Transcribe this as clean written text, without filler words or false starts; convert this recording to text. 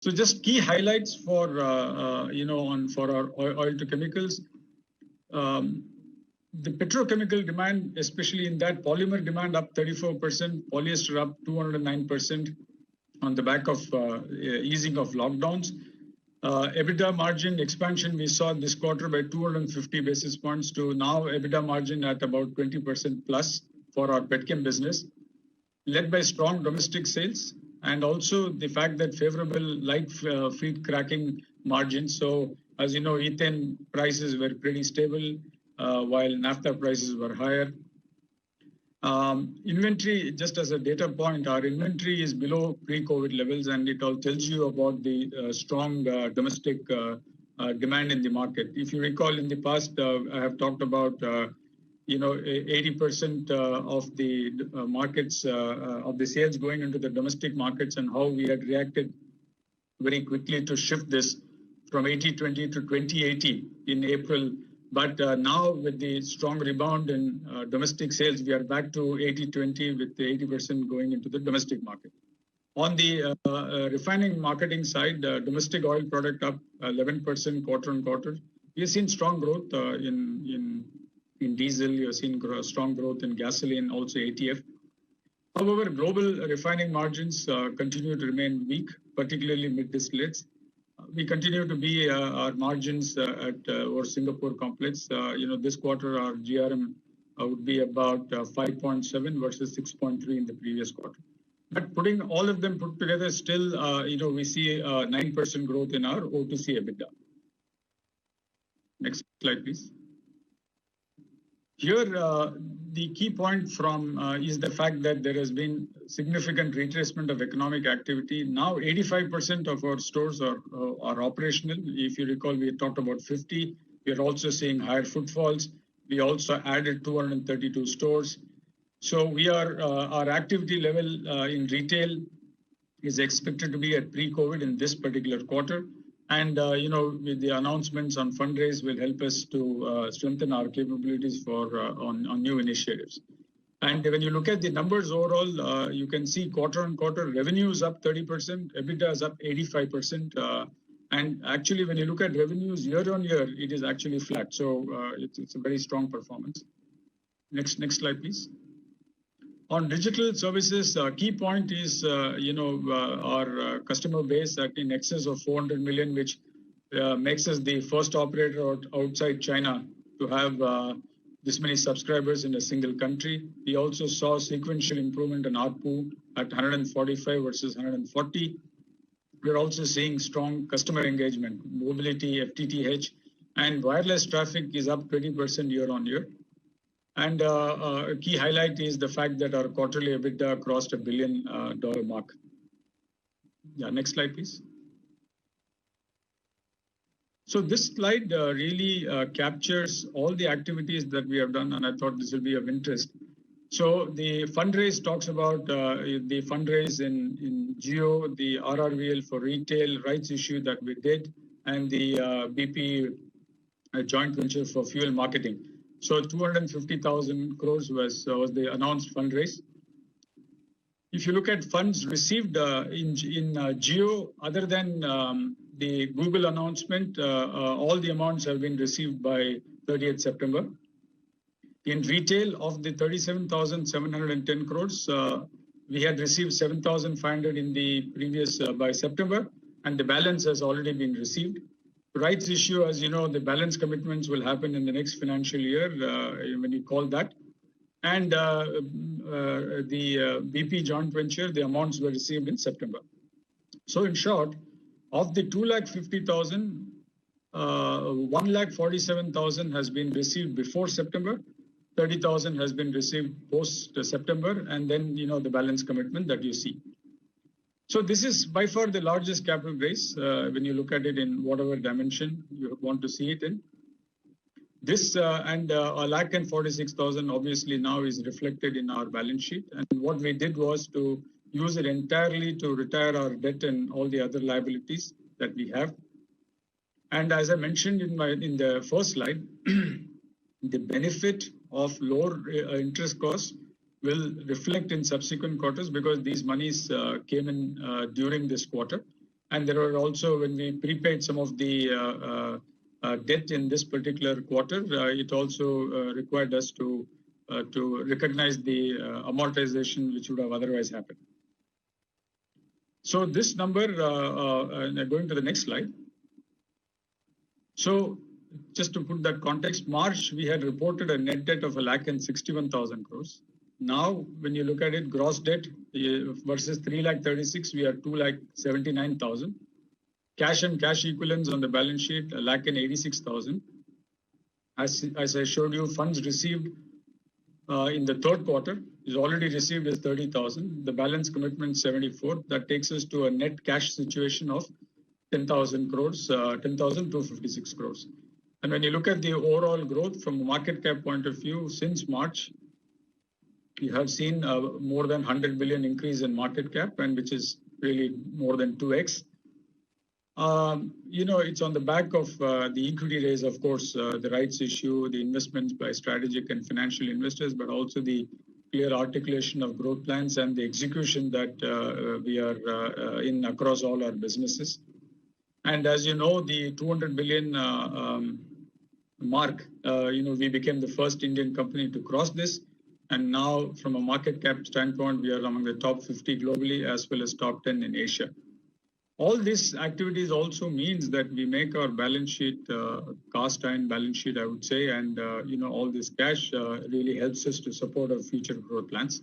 So just key highlights for for our oil to chemicals. The petrochemical demand, especially in that polymer demand, up 34%, polyester up 209% on the back of easing of lockdowns. EBITDA margin expansion we saw this quarter by 250 basis points to now EBITDA margin at about 20% plus for our petchem business, led by strong domestic sales and also the fact that favorable light feed cracking margins. So as you know, ethane prices were pretty stable while naphtha prices were higher. Inventory, just as a data point, our inventory is below pre-COVID levels, and it all tells you about the strong domestic demand in the market. If you recall, in the past, I have talked about 80% of the markets of the sales going into the domestic markets, and how we had reacted very quickly to shift this from 80-20 to 20-80 in April. But now with the strong rebound in domestic sales, we are back to 80-20 with the 80% going into the domestic market. On the refining marketing side, domestic oil product up 11% quarter on quarter. We have seen strong growth in diesel. We have seen strong growth in gasoline, also ATF. However, global refining margins continue to remain weak, particularly mid distillates. We continue to be our margins at our Singapore complex. This quarter our GRM would be about 5.7 versus 6.3 in the previous quarter. But putting all of them put together, still, we see 9% growth in our O2C EBITDA. Next slide, please. Here, the key point from is the fact that there has been significant retracement of economic activity. Now, 85% of our stores are operational. If you recall, we talked about 50. We are also seeing higher footfalls. We also added 232 stores. So we are our activity level in retail is expected to be at pre-COVID in this particular quarter. And, with the announcements on fundraise will help us to strengthen our capabilities for on new initiatives. And when you look at the numbers overall, you can see quarter on quarter revenue is up 30%, EBITDA is up 85%. And actually, when you look at revenues year on year, it is actually flat. So it's a very strong performance. Next slide, please. On digital services, key point is, our customer base at in excess of 400 million, which makes us the first operator outside China to have this many subscribers in a single country. We also saw sequential improvement in ARPU at 145 versus 140. We're also seeing strong customer engagement, mobility, FTTH, and wireless traffic is up 20% year on year. And a key highlight is the fact that our quarterly EBITDA crossed $1 billion mark. Yeah, next slide, please. So this slide really captures all the activities that we have done, and I thought this will be of interest. So the fundraise talks about the fundraise in Geo, the RRVL for retail rights issue that we did, and the BP joint venture for fuel marketing. So 250,000 crores was the announced fundraise. If you look at funds received in Geo, other than the Google announcement, all the amounts have been received by 30th September. In retail, of the 37,710 crores, we had received 7,500 in the previous by September, and the balance has already been received. Rights issue, as you know, the balance commitments will happen in the next financial year when you call that. And the BP joint venture, the amounts were received in September. So in short, of the 250,000, 147,000 has been received before September, 30,000 has been received post September, and then, the balance commitment that you see. So this is by far the largest capital raise when you look at it in whatever dimension you want to see it in. This and 146,000 obviously now is reflected in our balance sheet. And what we did was to use it entirely to retire our debt and all the other liabilities that we have. And as I mentioned in the first slide, the benefit of lower interest costs will reflect in subsequent quarters because these monies came in during this quarter. And there were also, when we prepaid some of the debt in this particular quarter, it also required us to recognize the amortization which would have otherwise happened. So this number, going to the next slide. So just to put that context, March, we had reported a net debt of 1,61,000 crores. Now, when you look at it, gross debt versus 3,36,000, we are 2,79,000. Cash and cash equivalents on the balance sheet, 1,86,000. As I showed you, funds received in the third quarter is already received as 30,000. The balance commitment 74. That takes us to a net cash situation of 10,000 crores, 10,256 crores. And when you look at the overall growth from a market cap point of view, since March, you have seen more than 100 billion increase in market cap, and which is really more than 2x. It's on the back of the equity raise, of course, the rights issue, the investments by strategic and financial investors, but also the clear articulation of growth plans and the execution that we are in across all our businesses. And as you know, the 200 billion mark, we became the first Indian company to cross this. And now, from a market cap standpoint, we are among the top 50 globally as well as top 10 in Asia. All these activities also means that we make our balance sheet, cast iron balance sheet, I would say, and all this cash really helps us to support our future growth plans.